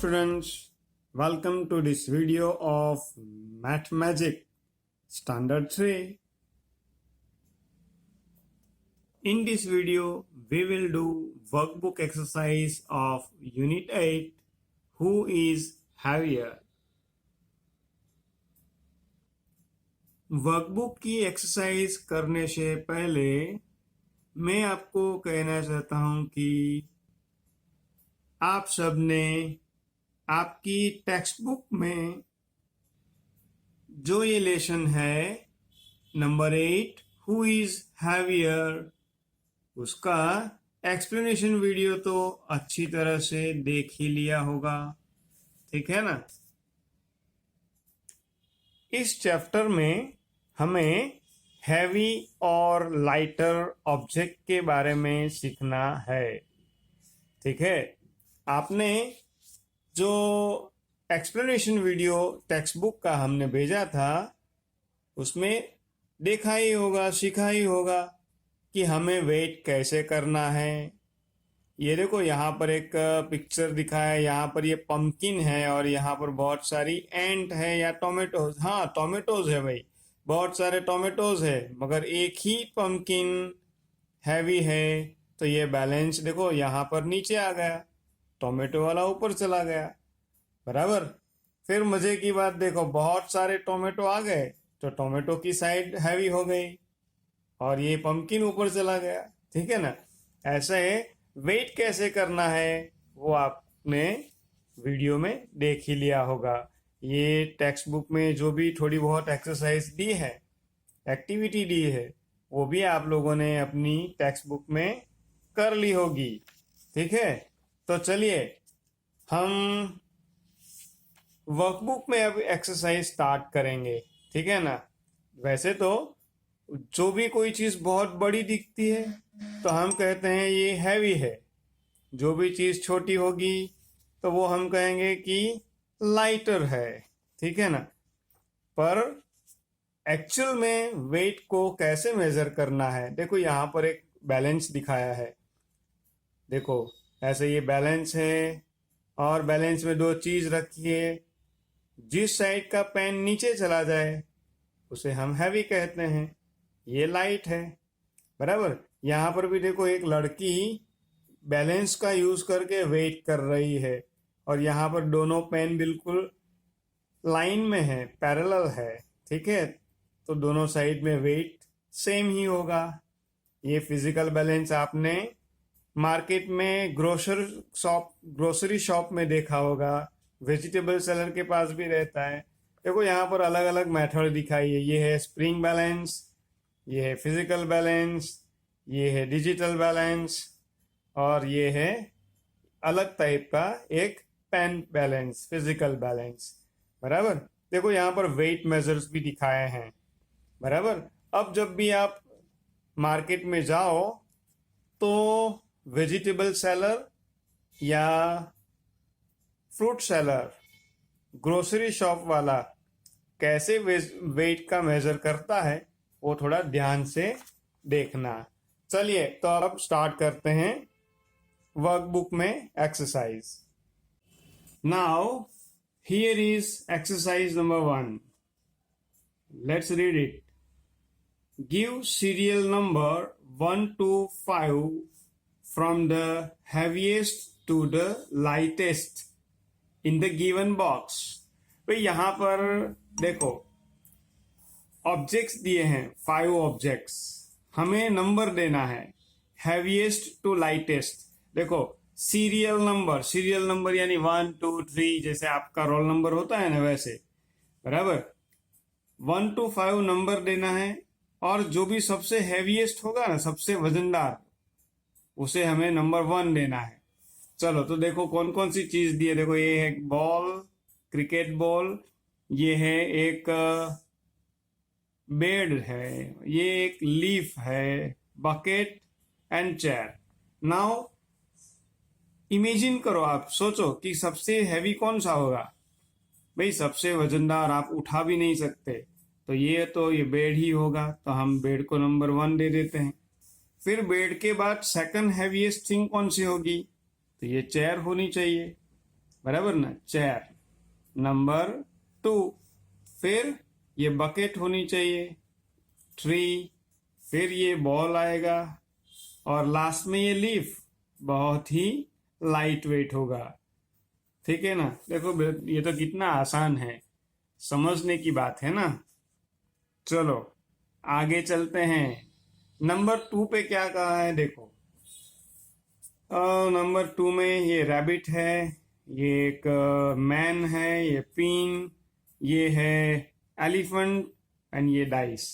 students, welcome to this video of Math Magic Standard 3. In this video, we will do workbook exercise of Unit 8, Who is Heavier? Workbook की exercise करने से पहले मैं आपको कहना चाहता हूं कि आप सबने आपकी टेक्स्ट बुक में जो ये लेसन है नंबर 8 हु इज हैवियर, उसका एक्सप्लेनेशन वीडियो तो अच्छी तरह से देख ही लिया होगा, ठीक है ना। इस चैप्टर में हमें हैवी और लाइटर ऑब्जेक्ट के बारे में सीखना है, ठीक है। आपने जो एक्सप्लेनेशन वीडियो टेक्स्ट बुक का हमने भेजा था उसमें देखा ही होगा, सीखा ही होगा कि हमें वेट कैसे करना है। ये देखो यहाँ पर एक पिक्चर दिखा है, यहाँ पर ये पंपकिन है और यहाँ पर बहुत सारी एंट है या टोमेटोज। हाँ, टोमेटोज है भाई, बहुत सारे टोमेटोज है, मगर एक ही पंपकिन हैवी है। तो ये बैलेंस देखो यहाँ पर नीचे आ गया, टोमेटो वाला ऊपर चला गया, बराबर। फिर मजे की बात देखो, बहुत सारे टोमेटो आ गए तो टोमेटो की साइड हैवी हो गई और ये पंपकिन ऊपर चला गया, ठीक है ना। ऐसे वेट कैसे करना है वो आपने वीडियो में देख ही लिया होगा। ये टेक्स्ट बुक में जो भी थोड़ी बहुत एक्सरसाइज दी है, एक्टिविटी दी है, वो भी आप लोगों ने अपनी टेक्स्ट बुक में कर ली होगी, ठीक है। तो चलिए हम वर्कबुक में अब एक्सरसाइज स्टार्ट करेंगे, ठीक है ना। वैसे तो जो भी कोई चीज़ बहुत बड़ी दिखती है तो हम कहते हैं ये हैवी है, जो भी चीज़ छोटी होगी तो वो हम कहेंगे कि लाइटर है, ठीक है ना। पर एक्चुअल में वेट को कैसे मेजर करना है, देखो यहाँ पर एक बैलेंस दिखाया है, देखो ऐसे ये बैलेंस है और बैलेंस में दो चीज़ रखी है। जिस साइड का पेन नीचे चला जाए उसे हम हैवी कहते हैं, ये लाइट है, बराबर। यहाँ पर भी देखो एक लड़की बैलेंस का यूज करके वेट कर रही है और यहाँ पर दोनों पेन बिल्कुल लाइन में है, पैरेलल है, ठीक है। तो दोनों साइड में वेट सेम ही होगा। ये फिजिकल बैलेंस आपने मार्केट में ग्रोसरी शॉप में देखा होगा, वेजिटेबल सेलर के पास भी रहता है। देखो यहाँ पर अलग अलग मेथड दिखाई है, ये है स्प्रिंग बैलेंस, ये है फिजिकल बैलेंस, ये है डिजिटल बैलेंस और ये है अलग टाइप का एक पेन बैलेंस, फिजिकल बैलेंस, बराबर। देखो यहाँ पर वेट मेजर्स भी दिखाए हैं, बराबर। अब जब भी आप मार्केट में जाओ तो वेजिटेबल सेलर या फ्रूट सेलर, ग्रोसरी शॉप वाला कैसे वेट का मेजर करता है वो थोड़ा ध्यान से देखना। चलिए तो अब स्टार्ट करते हैं वर्कबुक में exercise. Now here is exercise number 1। Let's read it. Give serial number 1 to 5 from the heaviest to the lightest in the given box. भाई यहाँ पर देखो ऑब्जेक्ट्स दिए हैं, 5 ऑब्जेक्ट्स, हमें नंबर देना है हैवीएस्ट टू लाइटेस्ट। देखो सीरियल नंबर यानी 1 2 3, जैसे आपका रोल नंबर होता है ना वैसे, बराबर। 1 to 5 नंबर देना है और जो भी सबसे हैवीएस्ट होगा ना, सबसे वजनदार, उसे हमें नंबर 1 देना है। चलो तो देखो कौन कौन सी चीज दी है। देखो ये है बॉल, क्रिकेट बॉल, ये है एक बेड है, ये एक लीफ है, bucket and chair. Now imagine करो, आप सोचो कि सबसे हैवी कौन सा होगा। भाई सबसे वजनदार आप उठा भी नहीं सकते, तो ये बेड ही होगा, तो हम बेड को नंबर 1 दे देते हैं। फिर बेड के बाद सेकंड हैवीएस्ट थिंग कौन सी होगी, तो ये चेयर होनी चाहिए, बराबर ना, चेयर। नंबर 2, फिर ये बकेट होनी चाहिए, ट्री, फिर ये बॉल आएगा, और लास्ट में ये लीफ बहुत ही लाइट वेट होगा। ठीक है ना, देखो ये तो कितना आसान है, समझने की बात है ना। चलो आगे चलते हैं। नंबर 2 पे क्या कहा है देखो। नंबर 2 में ये रैबिट है, ये एक मैन है, ये पिन, ये है एलिफेंट, एंड ये डाइस।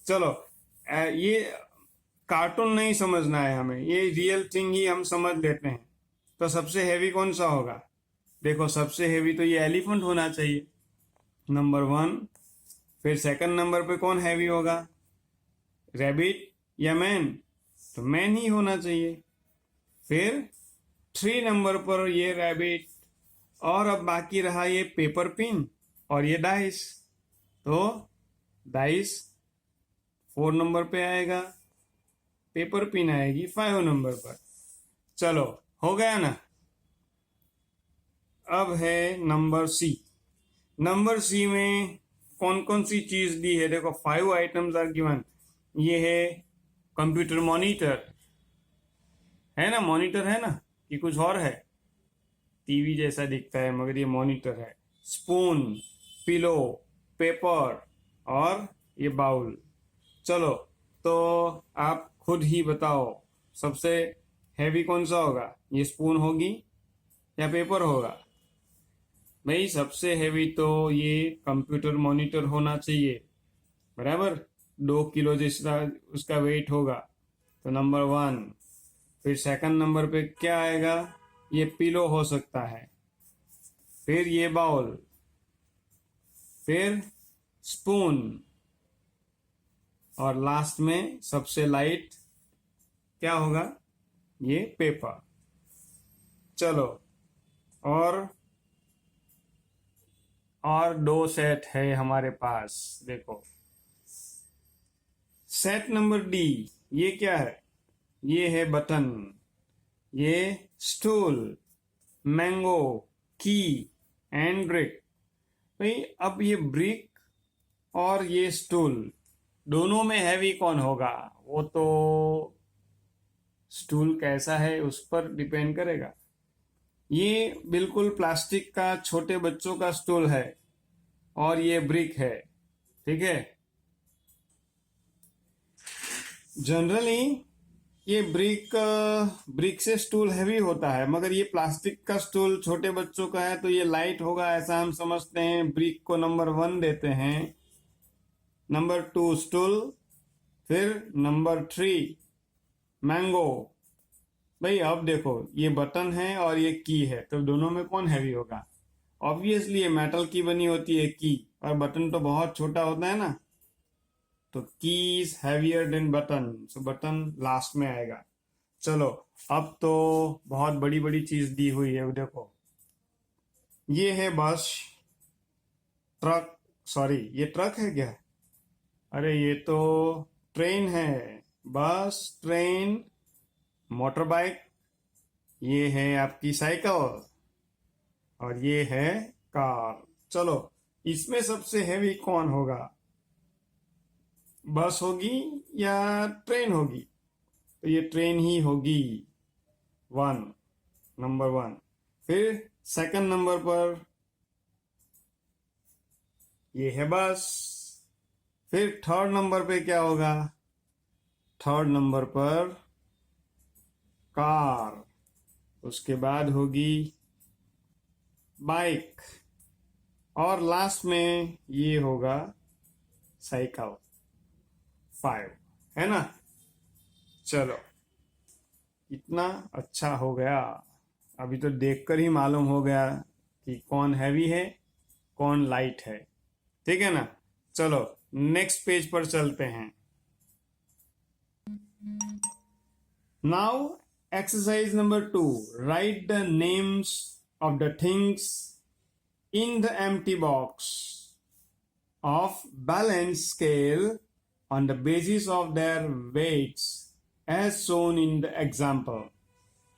चलो ये कार्टून नहीं समझना है हमें, ये रियल थिंग ही हम समझ लेते हैं। तो सबसे हैवी कौन सा होगा? देखो सबसे हैवी तो ये एलिफेंट होना चाहिए, नंबर 1। फिर सेकंड नंबर पे कौन हैवी होगा? रैबिट या मैन? तो मैन ही होना चाहिए। फिर 3 नंबर पर ये रैबिट, और अब बाकी रहा ये पेपर पिन और ये डाइस। तो डाइस 4 नंबर पे आएगा, पेपर पिन आएगी 5 नंबर पर। चलो हो गया ना। अब है नंबर सी। नंबर सी में कौन कौन सी चीज दी है देखो, 5 आइटम्स आर गिवन। ये है कंप्यूटर मॉनिटर, है ना, मॉनिटर है ना, कि कुछ और है? टीवी जैसा दिखता है मगर ये मॉनिटर है। स्पून, पिलो, पेपर, और ये बाउल। चलो तो आप खुद ही बताओ, सबसे हैवी कौन सा होगा? ये स्पून होगी या पेपर होगा? भाई सबसे हैवी तो ये कंप्यूटर मॉनिटर होना चाहिए, बराबर। 2 किलो जितना उसका वेट होगा, तो नंबर 1। फिर सेकंड नंबर पे क्या आएगा? ये पिलो हो सकता है, फिर ये बाउल, फिर स्पून, और लास्ट में सबसे लाइट क्या होगा? ये पेपर। चलो और 2 सेट है हमारे पास, देखो। सेट नंबर डी, ये क्या है? ये है बटन, ये स्टूल, मैंगो, की, एंड ब्रिक। भाई अब ये ब्रिक और ये स्टूल, दोनों में हैवी कौन होगा? वो तो स्टूल कैसा है उस पर डिपेंड करेगा। ये बिल्कुल प्लास्टिक का छोटे बच्चों का स्टूल है, और ये ब्रिक है, ठीक है। जनरली ये ब्रिक से स्टूल हैवी होता है, मगर ये प्लास्टिक का स्टूल छोटे बच्चों का है तो ये लाइट होगा, ऐसा हम समझते हैं। ब्रिक को नंबर 1 देते हैं, नंबर 2 स्टूल, फिर नंबर 3 मैंगो। भाई अब देखो, ये बटन है और ये की है, तो दोनों में कौन हैवी होगा? ऑब्वियसली ये मेटल की बनी होती है की, और बटन तो बहुत छोटा होता है ना, तो की is heavier than button, so button last में आएगा। चलो अब तो बहुत बड़ी बड़ी चीज दी हुई है, देखो। ये है बस, ट्रक, सॉरी ये ट्रक है क्या? अरे ये तो ट्रेन है। बस, ट्रेन, मोटर बाइक, ये है आपकी साइकिल, और ये है कार। चलो इसमें सबसे हैवी कौन होगा? बस होगी या ट्रेन होगी? तो ये ट्रेन ही होगी, 1, नंबर 1। फिर सेकंड नंबर पर ये है बस। फिर थर्ड नंबर पे क्या होगा? थर्ड नंबर पर कार, उसके बाद होगी बाइक, और लास्ट में ये होगा साइकिल, 5, है ना। चलो इतना अच्छा हो गया, अभी तो देखकर ही मालूम हो गया कि कौन हैवी है कौन लाइट है, ठीक है ना। चलो नेक्स्ट पेज पर चलते हैं। Now exercise number 2, write the names of the things in the empty box of balance scale on the basis of their weights as shown in the example।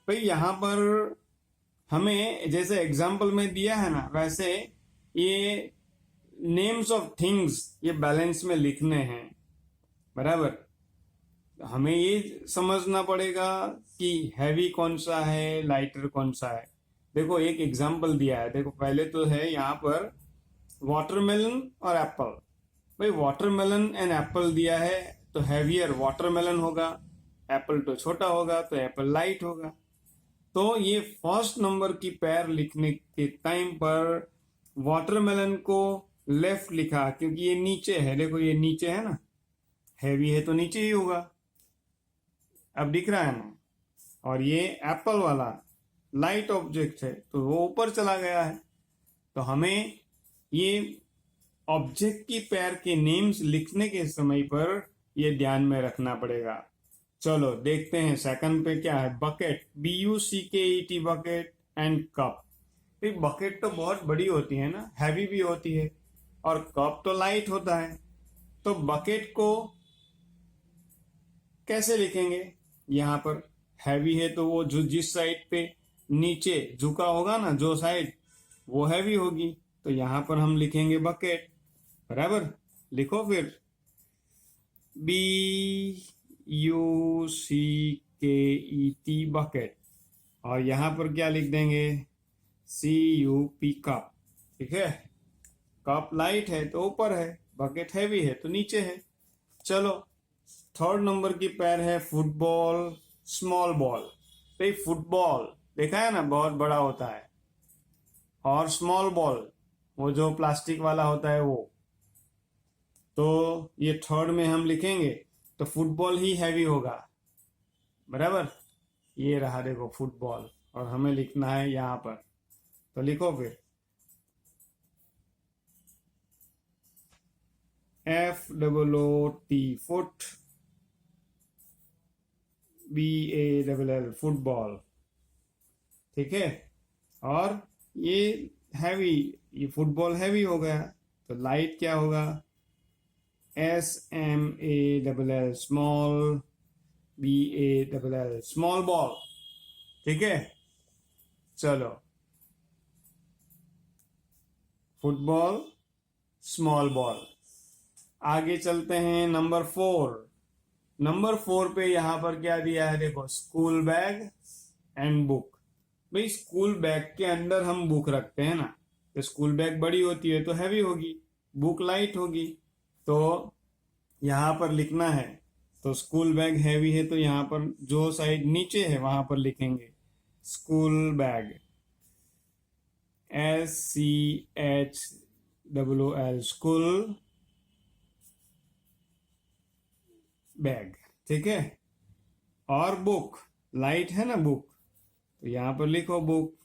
भाई यहाँ पर हमें जैसे एग्जाम्पल में दिया है ना, वैसे ये नेम्स ऑफ थिंग्स ये बैलेंस में लिखने हैं, बराबर। हमें ये समझना पड़ेगा कि हैवी कौन सा है, लाइटर कौन सा है। देखो एक एग्जाम्पल दिया है, देखो पहले तो है यहाँ पर वाटरमेलन और एप्पल। भाई वाटरमेलन एंड एप्पल दिया है तो हैवियर वाटरमेलन होगा, एप्पल तो छोटा होगा तो एप्पल लाइट होगा। तो ये फर्स्ट नंबर की पैर लिखने के टाइम पर वाटरमेलन को लेफ्ट लिखा, क्योंकि ये नीचे है, देखो ये नीचे है ना, हैवी है तो नीचे ही होगा, अब दिख रहा है ना। और ये एप्पल वाला लाइट ऑब्जेक्ट है तो वो ऊपर चला गया है। तो हमें ये ऑब्जेक्ट की पैर के नेम्स लिखने के समय पर ये ध्यान में रखना पड़ेगा। चलो देखते हैं सेकंड पे क्या है, bucket, BUCKET, bucket and cup. Bucket तो बहुत बड़ी होती है ना, हैवी भी होती है, और कप तो लाइट होता है। तो बकेट को कैसे लिखेंगे, यहाँ पर हैवी है तो वो जो जिस साइड पे नीचे झुका होगा ना, जो साइड, वो हैवी होगी, तो यहाँ पर हम लिखेंगे बकेट, बराबर। लिखो फिर BUCKET, बकेट, और यहाँ पर क्या लिख देंगे, CUP, कप। ठीक है, कप लाइट है तो ऊपर है, बकेट हैवी है तो नीचे है। चलो थर्ड नंबर की पैर है फुटबॉल, स्मॉल बॉल। भाई फुटबॉल देखा है ना, बहुत बड़ा होता है, और स्मॉल बॉल वो जो प्लास्टिक वाला होता है वो। तो ये थर्ड में हम लिखेंगे तो फुटबॉल ही हैवी होगा, बराबर। ये रहा देखो फुटबॉल, और हमें लिखना है यहाँ पर, तो लिखो फिर FOOT, फुट, BALL, फुटबॉल। ठीक है, और ये हैवी, ये फुटबॉल हैवी हो गया, तो लाइट क्या होगा, SMALL, small, BALL, small ball. ठीक है, चलो फुटबॉल, स्मॉल बॉल। आगे चलते हैं नंबर 4। नंबर 4 पे यहाँ पर क्या दिया है, देखो स्कूल बैग एंड बुक। भाई स्कूल बैग के अंदर हम बुक रखते हैं ना, तो स्कूल बैग बड़ी होती है तो हैवी होगी, बुक लाइट होगी, तो यहाँ पर लिखना है। तो स्कूल बैग हैवी है तो यहाँ पर जो साइड नीचे है वहां पर लिखेंगे school bag, SCHOOL, school bag. ठीक है, और बुक लाइट है ना, बुक, तो यहां पर लिखो बुक,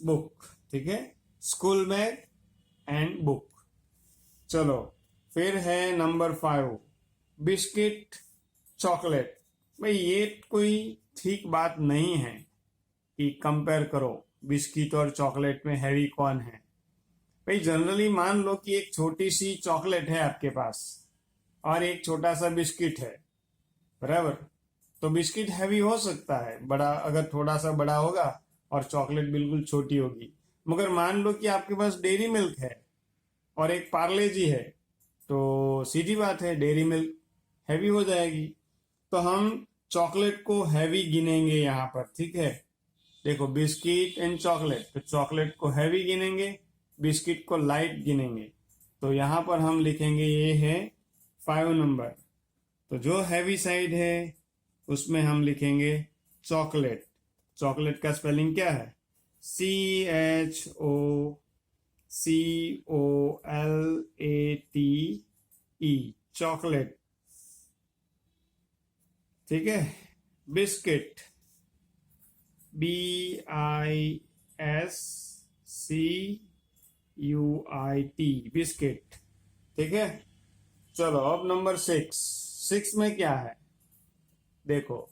बुक। ठीक है, स्कूल बैग एंड बुक। चलो फिर है नंबर 5, बिस्किट, चॉकलेट। भाई ये कोई ठीक बात नहीं है कि कंपेयर करो बिस्किट और चॉकलेट में हैवी कौन है। भाई जनरली मान लो कि एक छोटी सी चॉकलेट है आपके पास और एक छोटा सा बिस्किट है, बराबर। तो बिस्किट हैवी हो सकता है बड़ा, अगर थोड़ा सा बड़ा होगा, और चॉकलेट बिल्कुल छोटी होगी। मगर मान लो कि आपके पास डेयरी मिल्क है और एक पार्ले जी है, तो सीधी बात है डेयरी मिल्क हैवी हो जाएगी। तो हम चॉकलेट को हैवी गिनेंगे यहाँ पर। ठीक है, देखो बिस्किट एंड चॉकलेट, तो चॉकलेट को हैवी गिनेंगे, बिस्किट को लाइट गिनेंगे। तो यहाँ पर हम लिखेंगे ये है 5 नंबर। तो जो हैवी साइड है उसमें हम लिखेंगे चॉकलेट। चॉकलेट का स्पेलिंग क्या है, CHOCOLATE, चॉकलेट। ठीक है, बिस्किट, BISCUIT, बिस्किट। ठीक है, चलो अब नंबर 6 में क्या है, देखो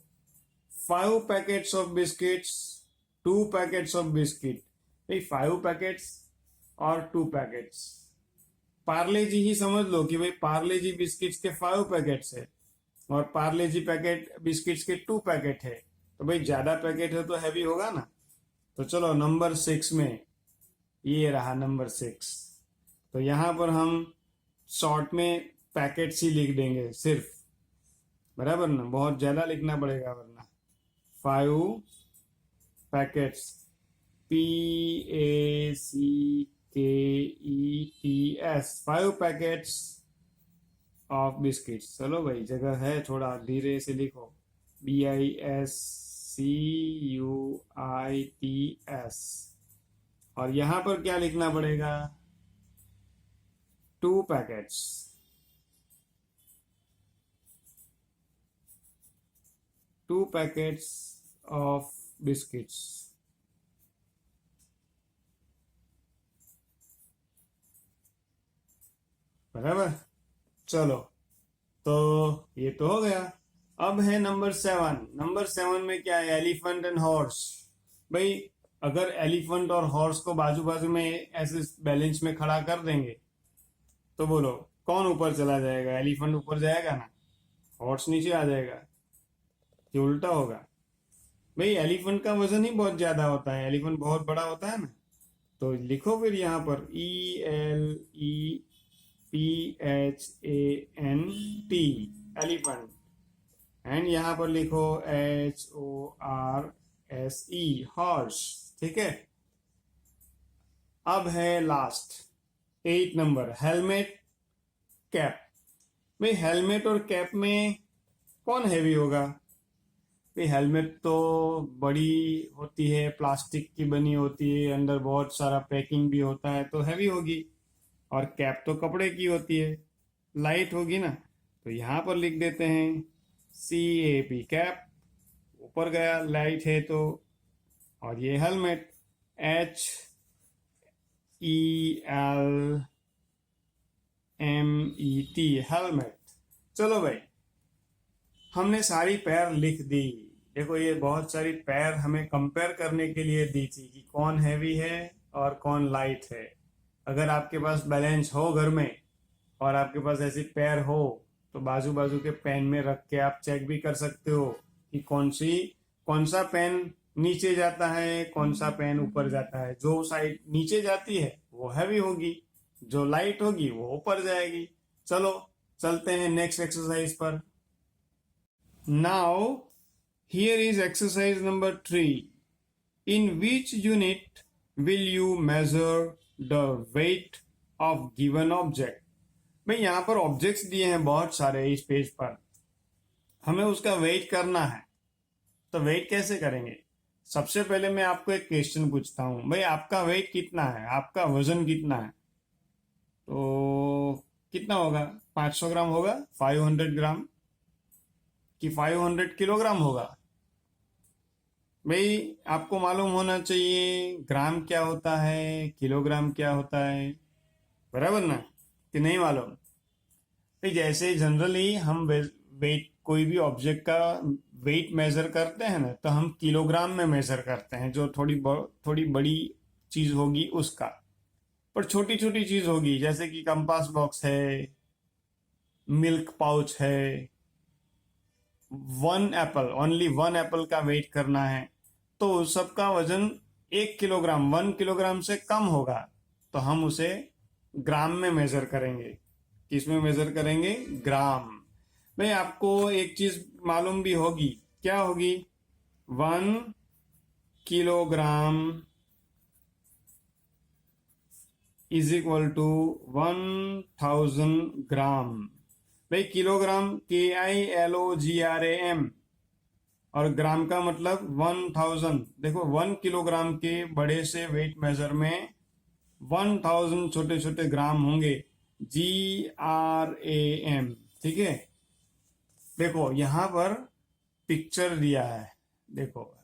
5 packets of biscuits, 2 packets of biscuit. भाई 5 पैकेट्स और 2 पैकेट्स, पार्ले जी ही समझ लो कि भाई पार्ले जी बिस्किट्स के 5 पैकेट्स है और पार्ले जी पैकेट बिस्किट्स के 2 पैकेट है। तो भाई ज्यादा पैकेट है तो हैवी होगा ना। तो चलो नंबर 6 में ये रहा नंबर 6। तो यहाँ पर हम शॉर्ट में पैकेट्स ही लिख देंगे सिर्फ, बराबर ना, बहुत ज्यादा लिखना पड़ेगा वरना। 5 packets, PACKETS, 5 packets of biscuits. चलो भाई जगह है, थोड़ा धीरे से लिखो। BISCUITS। और यहाँ पर क्या लिखना पड़ेगा? 2 पैकेट्स, 2 पैकेट्स ऑफ बिस्किट्स। बराबर। चलो तो ये तो हो गया। अब है नंबर 7। नंबर 7 में क्या है? Elephant and horse. भाई अगर एलिफेंट और हॉर्स को बाजू बाजू में ऐसे बैलेंस में खड़ा कर देंगे तो बोलो कौन ऊपर चला जाएगा? एलिफेंट ऊपर जाएगा ना, हॉर्स नीचे आ जाएगा। ये उल्टा होगा। भाई एलिफेंट का वजन ही बहुत ज्यादा होता है, एलिफेंट बहुत बड़ा होता है ना। तो लिखो फिर यहाँ पर ELEPHANT, एलिफेंट। एंड यहाँ पर लिखो HORSE, हॉर्स। ठीक है। अब है लास्ट 8 नंबर, हेलमेट कैप। भाई हेलमेट और कैप में कौन हैवी होगा? भाई हेलमेट तो बड़ी होती है, प्लास्टिक की बनी होती है, अंदर बहुत सारा पैकिंग भी होता है तो हैवी होगी। और कैप तो कपड़े की होती है, लाइट होगी ना। तो यहाँ पर लिख देते हैं CAP, कैप। ऊपर गया, लाइट है तो। और ये हेलमेट HELMET, हेलमेट। चलो भाई हमने सारी पैर लिख दी। देखो ये बहुत सारी पैर हमें कंपेयर करने के लिए दी थी कि कौन हैवी है और कौन लाइट है। अगर आपके पास बैलेंस हो घर में और आपके पास ऐसी पैर हो तो बाजू बाजू के पेन में रख के आप चेक भी कर सकते हो कि कौन सा पेन नीचे जाता है, कौन सा पेन ऊपर जाता है। जो साइड नीचे जाती है वो हैवी होगी, जो लाइट होगी वो ऊपर जाएगी। चलो चलते हैं नेक्स्ट एक्सरसाइज पर। Now here is exercise number 3। In which unit will you measure the weight of given object. भाई यहाँ पर ऑब्जेक्ट्स दिए हैं बहुत सारे इस पेज पर, हमें उसका वेट करना है। तो वेट कैसे करेंगे? सबसे पहले मैं आपको एक क्वेश्चन पूछता हूँ, भाई आपका वेट कितना है, आपका वजन कितना है? तो कितना होगा? 500 ग्राम होगा, 500 ग्राम कि 500 किलोग्राम होगा? भाई आपको मालूम होना चाहिए ग्राम क्या होता है, किलोग्राम क्या होता है, बराबर ना, कि नहीं मालूम? भाई जैसे जनरली हम वेट, कोई भी ऑब्जेक्ट का वेट मेजर करते हैं ना तो हम किलोग्राम में मेजर करते हैं, जो थोड़ी बड़ी चीज होगी उसका। पर छोटी छोटी चीज होगी जैसे कि कंपास बॉक्स है, मिल्क पाउच है, 1 एप्पल, ओनली 1 एप्पल का वेट करना है तो उस सब का वजन 1 किलोग्राम, 1 किलोग्राम से कम होगा। तो हम उसे ग्राम में मेजर करेंगे। किस में मेजर करेंगे? ग्राम। भाई आपको एक चीज मालूम भी होगी, क्या होगी? 1 किलोग्राम इज इक्वल टू 1000 ग्राम। भाई किलोग्राम KILOGRAM और ग्राम का मतलब 1000। देखो 1 किलोग्राम के बड़े से वेट मेजर में 1000 छोटे छोटे ग्राम होंगे, GRAM। ठीक है। देखो यहां पर पिक्चर दिया है, देखो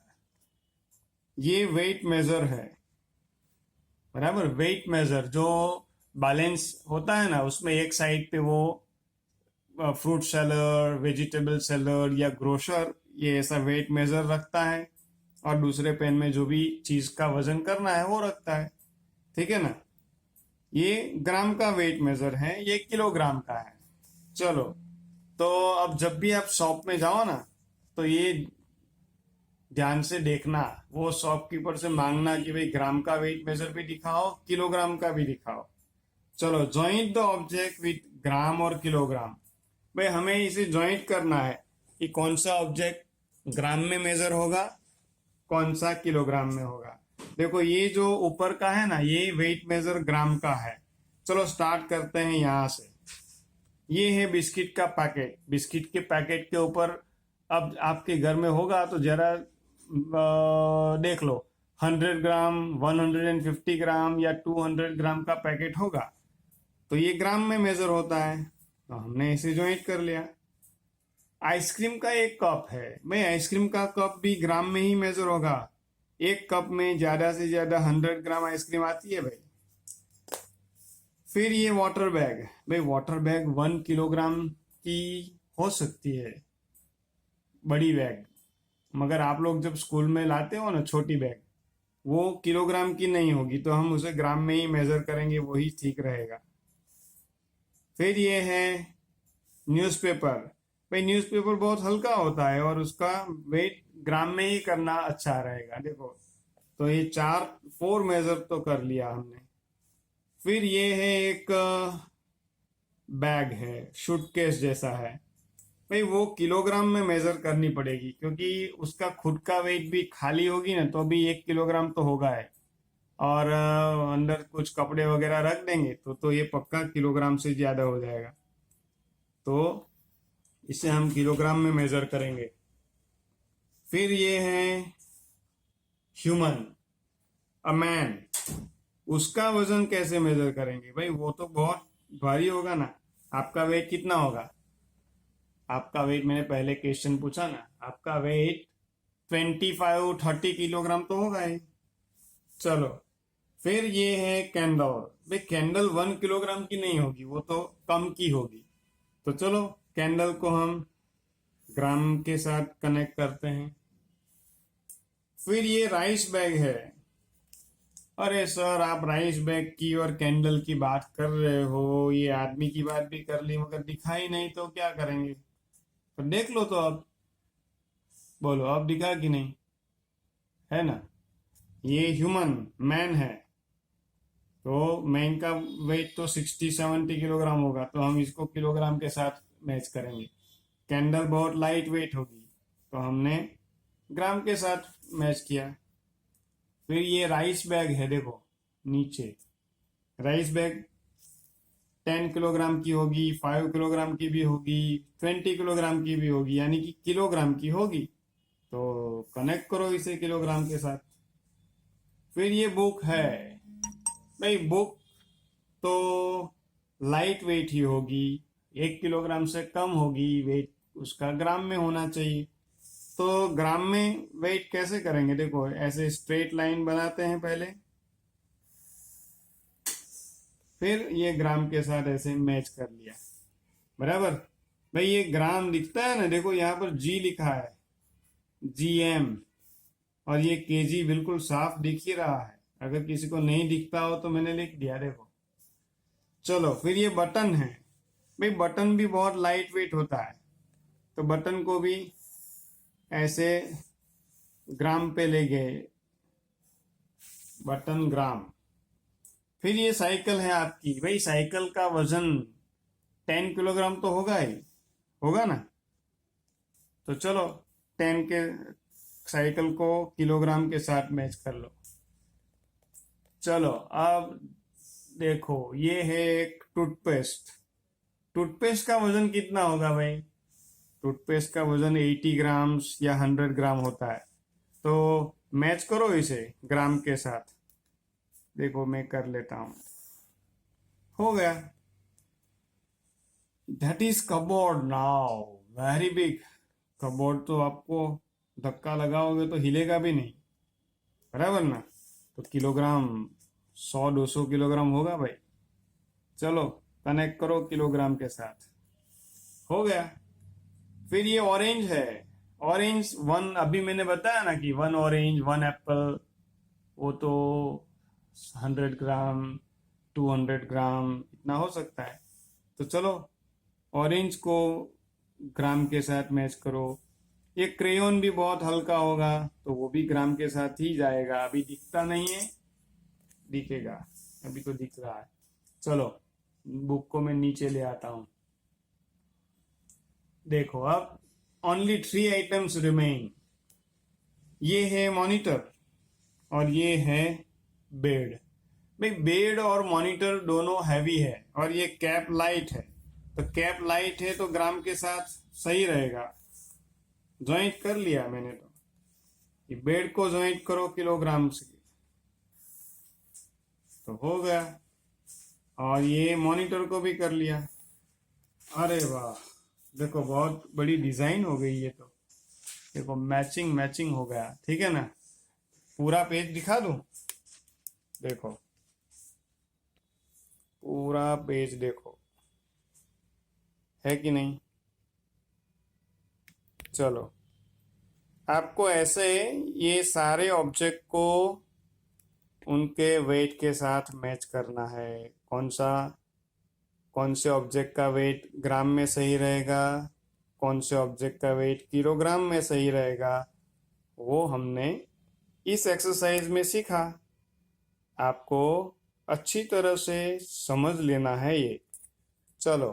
ये वेट मेजर है, बराबर। वेट मेजर जो बैलेंस होता है ना, उसमें एक साइड पे वो फ्रूट सेलर, वेजिटेबल सेलर या ग्रोसर ये ऐसा वेट मेजर रखता है और दूसरे पेन में जो भी चीज का वजन करना है वो रखता है। ठीक है ना। ये ग्राम का वेट मेजर है, ये किलोग्राम का है। चलो तो अब जब भी आप शॉप में जाओ ना तो ये ध्यान से देखना, वो शॉपकीपर से मांगना कि भाई ग्राम का वेट मेजर भी दिखाओ, किलोग्राम का भी दिखाओ। चलो, ज्वाइंट द ऑब्जेक्ट विथ ग्राम और किलोग्राम। भाई हमें इसे ज्वाइंट करना है कि कौन सा ऑब्जेक्ट ग्राम में मेजर होगा, कौन सा किलोग्राम में होगा। देखो ये जो ऊपर का है ना, ये वेट मेजर ग्राम का है। चलो स्टार्ट करते हैं यहाँ से। ये है बिस्किट का पैकेट। बिस्किट के पैकेट के ऊपर, अब आपके घर में होगा तो जरा देख लो, 100 ग्राम, 150 ग्राम या 200 ग्राम का पैकेट होगा, तो ये ग्राम में मेजर होता है, तो हमने इसे ज्वाइंट कर लिया। आइसक्रीम का एक कप है भाई, आइसक्रीम का कप भी ग्राम में ही मेजर होगा। एक कप में ज्यादा से ज्यादा 100 ग्राम आइसक्रीम आती है भाई। फिर ये वाटर बैग, भाई वाटर बैग 1 किलोग्राम की हो सकती है, बड़ी बैग, मगर आप लोग जब स्कूल में लाते हो ना छोटी बैग, वो किलोग्राम की नहीं होगी, तो हम उसे ग्राम में ही मेजर करेंगे, वही ठीक रहेगा। फिर ये है न्यूज़पेपर। भाई न्यूज़पेपर बहुत हल्का होता है और उसका वेट ग्राम में ही करना अच्छा रहेगा। देखो, तो ये 4 मेजर तो कर लिया हमने। फिर ये है एक बैग है, सूटकेस जैसा है। भाई वो किलोग्राम में मेजर करनी पड़ेगी, क्योंकि उसका खुद का वेट भी खाली होगी ना तो भी 1 किलोग्राम तो होगा है, और अंदर कुछ कपड़े वगैरह रख देंगे तो ये पक्का किलोग्राम से ज्यादा हो जाएगा, तो इसे हम किलोग्राम में मेजर करेंगे। फिर ये है ह्यूमन, अ मैन। उसका वजन कैसे मेजर करेंगे भाई, वो तो बहुत भारी होगा ना। आपका वेट कितना होगा? आपका वेट, मैंने पहले क्वेश्चन पूछा ना, आपका वेट 25-30 किलोग्राम तो होगा ही। चलो, फिर ये है कैंडल। भाई कैंडल 1 किलोग्राम की नहीं होगी, वो तो कम की होगी, तो चलो कैंडल को हम ग्राम के साथ कनेक्ट करते हैं। फिर ये राइस बैग है। अरे सर, आप राइस बैग की और कैंडल की बात कर रहे हो, ये आदमी की बात भी कर ली, मगर दिखाई नहीं, तो क्या करेंगे? तो देख लो, तो अब बोलो, अब दिखा कि नहीं, है ना? ये ह्यूमन मैन है, तो मैन का वेट तो 60-70 किलोग्राम होगा, तो हम इसको किलोग्राम के साथ मैच करेंगे। कैंडल बहुत लाइट वेट होगी, तो हमने ग्राम के साथ मैच किया। फिर ये राइस बैग है, देखो नीचे, राइस बैग 10 किलोग्राम की होगी, 5 किलोग्राम की भी होगी, 20 किलोग्राम की भी होगी, यानी कि किलोग्राम की होगी, तो कनेक्ट करो इसे किलोग्राम के साथ। फिर ये बुक है। भाई बुक तो लाइट वेट ही होगी, 1 किलोग्राम से कम होगी, वेट उसका ग्राम में होना चाहिए, तो ग्राम में वेट कैसे करेंगे? देखो ऐसे स्ट्रेट लाइन बनाते हैं पहले, फिर ये ग्राम के साथ ऐसे मैच कर लिया, बराबर। भाई ये ग्राम दिखता है ना, देखो यहाँ पर जी लिखा है, GM, और ये केजी बिल्कुल साफ दिख ही रहा है। अगर किसी को नहीं दिखता हो तो मैंने लिख दिया, देखो। चलो, फिर ये बटन है। भाई बटन भी बहुत लाइट वेट होता है, तो बटन को भी ऐसे ग्राम पे ले गए, बटन ग्राम। फिर ये साइकिल है आपकी। भाई साइकिल का वजन 10 किलोग्राम तो होगा ही, होगा ना? तो चलो 10 के साइकिल को किलोग्राम के साथ मैच कर लो। चलो अब देखो, ये है एक टूथपेस्ट। टूथपेस्ट का वजन कितना होगा भाई? टूथपेस्ट का वजन 80 ग्राम या 100 ग्राम होता है, तो मैच करो इसे ग्राम के साथ। देखो मैं कर लेता हूं, हो गया। That is cupboard now, very big cupboard. तो आपको धक्का लगाओगे तो हिलेगा भी नहीं, बराबर ना? तो किलोग्राम 100-200 किलोग्राम होगा भाई। चलो कनेक्ट करो किलोग्राम के साथ, हो गया। फिर ये ऑरेंज है। ऑरेंज वन, अभी मैंने बताया ना कि 1 ऑरेंज 1 एप्पल, वो तो 100 ग्राम 200 ग्राम इतना हो सकता है। तो चलो ऑरेंज को ग्राम के साथ मैच करो। ये क्रेयोन भी बहुत हल्का होगा तो वो भी ग्राम के साथ ही जाएगा। अभी दिखता नहीं है, दिखेगा। अभी तो दिख रहा है। चलो बुक को मैं नीचे ले आता हूं। देखो अब ओनली 3 आइटम्स रिमेन। ये है मॉनिटर और ये है बेड। भाई बेड और मॉनिटर दोनों हैवी है और ये कैप लाइट है, तो कैप लाइट है तो ग्राम के साथ सही रहेगा। ज्वाइंट कर लिया मैंने तो। ये बेड को ज्वाइंट करो किलोग्राम से तो हो गया, और ये मॉनिटर को भी कर लिया। अरे वाह, देखो बहुत बड़ी डिजाइन हो गई ये तो। देखो मैचिंग मैचिंग हो गया, ठीक है ना। पूरा पेज दिखा दूं? देखो पूरा पेज देखो, है कि नहीं। चलो आपको ऐसे ये सारे ऑब्जेक्ट को उनके वेट के साथ मैच करना है। कौन से ऑब्जेक्ट का वेट ग्राम में सही रहेगा, कौन से ऑब्जेक्ट का वेट किलोग्राम में सही रहेगा, वो हमने इस एक्सरसाइज में सीखा। आपको अच्छी तरह से समझ लेना है ये। चलो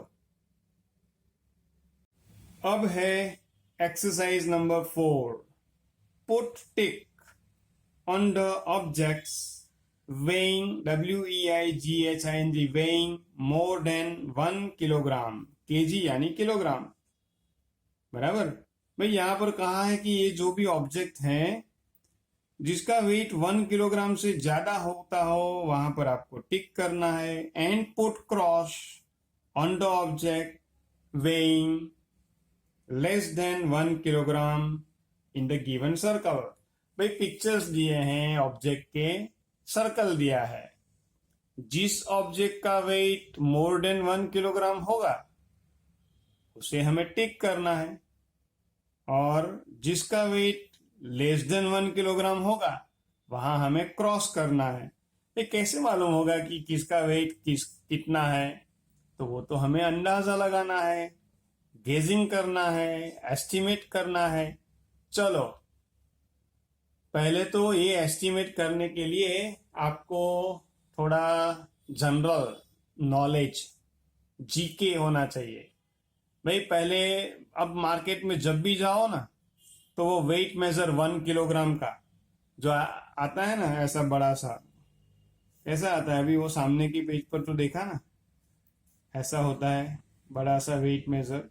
अब है exercise number 4। Put tick on the objects weighing WEIGHING weighing more than 1 kilogram. KG यानी किलोग्राम, बराबर। भाई यहां पर कहा है कि ये जो भी ऑब्जेक्ट है जिसका वेट 1 किलोग्राम से ज्यादा होता हो वहां पर आपको टिक करना है। And put cross on the object weighing less than 1 kilogram in the given circle. भाई पिक्चर्स दिए हैं ऑब्जेक्ट के, सर्कल दिया है। जिस ऑब्जेक्ट का वेट मोर देन 1 किलोग्राम होगा उसे हमें टिक करना है, और जिसका वेट लेस देन 1 किलोग्राम होगा वहां हमें क्रॉस करना है। ये कैसे मालूम होगा कि किसका वेट कितना है? तो वो तो हमें अंदाजा लगाना है, गेजिंग करना है, एस्टिमेट करना है। चलो पहले तो ये एस्टिमेट करने के लिए आपको थोड़ा जनरल नॉलेज जीके होना चाहिए। भाई पहले अब मार्केट में जब भी जाओ ना तो वो वेट मेजर 1 किलोग्राम का जो आता है ना, ऐसा बड़ा सा ऐसा आता है। अभी वो सामने की पेज पर तो देखा ना, ऐसा होता है बड़ा सा वेट मेजर,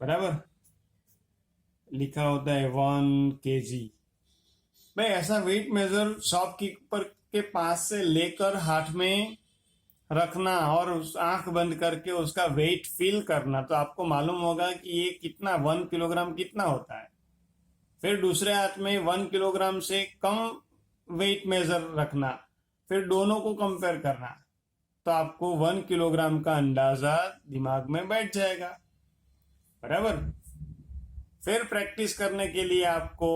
बराबर। लिखा होता है 1 kg। भाई ऐसा वेट मेजर शॉपकीपर के पास से लेकर हाथ में रखना और उस आंख बंद करके उसका वेट फील करना, तो आपको मालूम होगा कि ये कितना 1 किलोग्राम कितना होता है। फिर दूसरे हाथ में 1 किलोग्राम से कम वेट मेजर रखना, फिर दोनों को कंपेयर करना, तो आपको 1 किलोग्राम का अंदाजा दिमाग में बैठ जाएगा, बराबर। फिर प्रैक्टिस करने के लिए आपको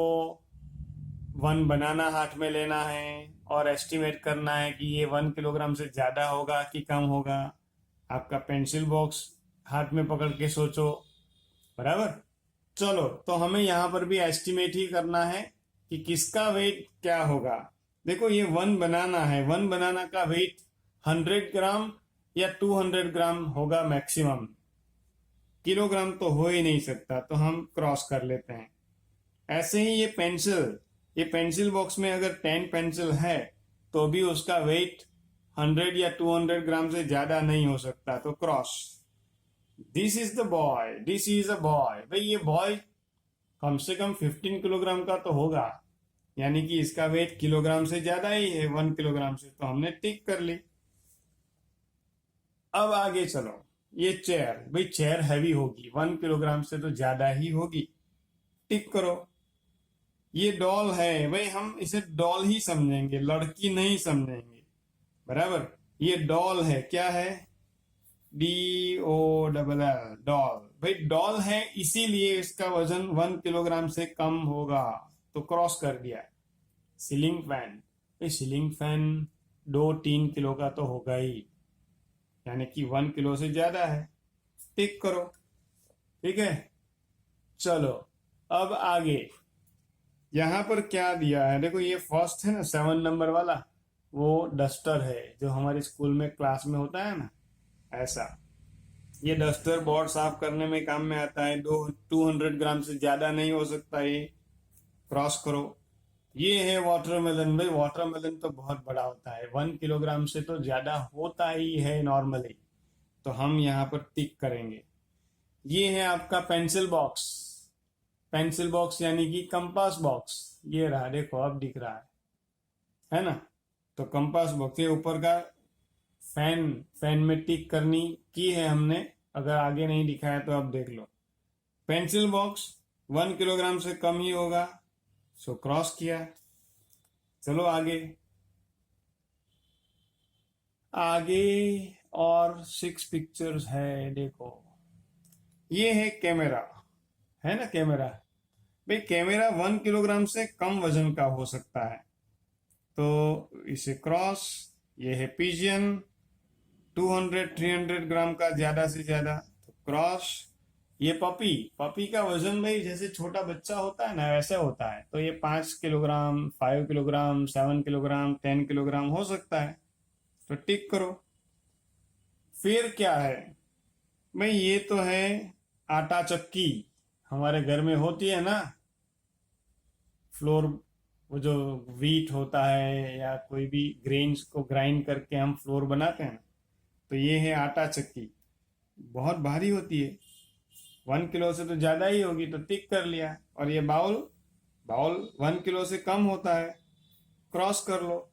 1 बनाना हाथ में लेना है और एस्टिमेट करना है कि ये 1 किलोग्राम से ज्यादा होगा कि कम होगा। आपका पेंसिल बॉक्स हाथ में पकड़ के सोचो, बराबर। चलो तो हमें यहाँ पर भी एस्टिमेट ही करना है कि किसका वेट क्या होगा। देखो ये 1 बनाना है, 1 बनाना का वेट 100 ग्राम या 200 ग्राम होगा मैक्सिमम, किलोग्राम तो हो ही नहीं सकता, तो हम क्रॉस कर लेते हैं। ऐसे ही ये पेंसिल बॉक्स में अगर 10 पेंसिल है तो भी उसका वेट 100 या 200 ग्राम से ज्यादा नहीं हो सकता, तो cross. This is the boy, this is a boy. भाई ये बॉय कम से कम 15 किलोग्राम का तो होगा, यानी कि इसका वेट किलोग्राम से ज्यादा ही है 1 किलोग्राम से, तो हमने टिक कर ली। अब आगे चलो, ये चेयर, भाई चेयर हैवी होगी, 1 किलोग्राम से तो ज्यादा ही होगी, टिक करो। ये डॉल है, भाई हम इसे डॉल ही समझेंगे, लड़की नहीं समझेंगे, बराबर। ये डॉल है, क्या है? DOLL, doll. भाई डॉल है इसीलिए इसका वजन 1 किलोग्राम से कम होगा, तो क्रॉस कर दिया। सीलिंग फैन, भाई सीलिंग फैन 2-3 किलो का तो होगा ही, यानी कि 1 किलो से ज्यादा है, टिक करो, ठीक है। चलो अब आगे, यहाँ पर क्या दिया है देखो, ये फर्स्ट है ना 7 नंबर वाला, वो डस्टर है जो हमारे स्कूल में क्लास में होता है ना, ऐसा। ये डस्टर बोर्ड साफ करने में काम में आता है। 200 ग्राम से ज्यादा नहीं हो सकता ये। क्रॉस करो। ये है वाटरमेलन। भाई वाटरमेलन तो बहुत बड़ा होता है, 1 किलोग्राम से तो ज्यादा होता ही है नॉर्मली, तो हम यहाँ पर टिक करेंगे। ये है आपका पेंसिल बॉक्स। पेंसिल बॉक्स यानी कि कंपास बॉक्स, ये रहा, देखो अब दिख रहा है ना। तो कंपास बॉक्स, ये ऊपर का फैन, फैन में टिक करनी की है हमने, अगर आगे नहीं दिखा है तो अब देख लो। पेंसिल बॉक्स 1 किलोग्राम से कम ही होगा, सो क्रॉस किया। चलो आगे, आगे और 6 पिक्चर्स है देखो। ये है कैमरा, है ना कैमरा। भाई कैमरा 1 किलोग्राम से कम वजन का हो सकता है, तो इसे क्रॉस। ये है पिजियन, 200-300 ग्राम का ज्यादा से ज्यादा, तो क्रॉस। ये पपी, पपी का वजन भाई जैसे छोटा बच्चा होता है ना वैसे होता है, तो ये 5 किलोग्राम, 5 किलोग्राम, 7 किलोग्राम, 10 किलोग्राम हो सकता है, तो टिक करो। फिर क्या है भाई, ये तो है आटा चक्की, हमारे घर में होती है ना, फ्लोर, वो जो व्हीट होता है या कोई भी ग्रेन्स को ग्राइंड करके हम फ्लोर बनाते हैं, तो ये है आटा चक्की। बहुत भारी होती है, 1 किलो से तो ज्यादा ही होगी, तो टिक कर लिया। और ये बाउल, बाउल 1 किलो से कम होता है, क्रॉस कर लो।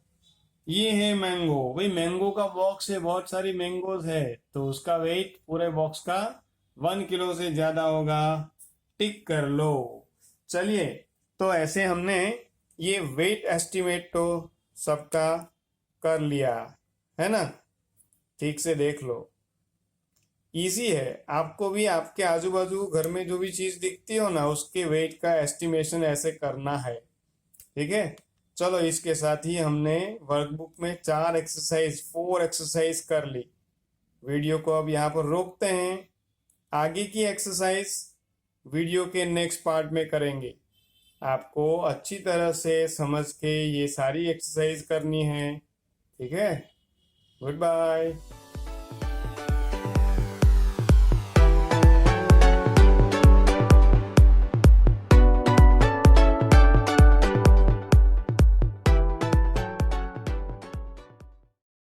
ये है मैंगो। भाई मैंगो का बॉक्स है, बहुत सारी मैंगोज है, तो उसका वेट पूरे बॉक्स का 1 किलो से ज्यादा होगा, टिक कर लो। चलिए, तो ऐसे हमने ये वेट एस्टिमेट तो सबका कर लिया है ना, ठीक से देख लो। इजी है, आपको भी आपके आजू बाजू घर में जो भी चीज दिखती हो ना, उसके वेट का एस्टिमेशन ऐसे करना है, ठीक है। चलो इसके साथ ही हमने वर्कबुक में 4 एक्सरसाइज कर ली। वीडियो को अब यहाँ पर रोकते हैं, आगे की एक्सरसाइज वीडियो के नेक्स्ट पार्ट में करेंगे। आपको अच्छी तरह से समझ के ये सारी एक्सरसाइज करनी है, ठीक है। Good bye.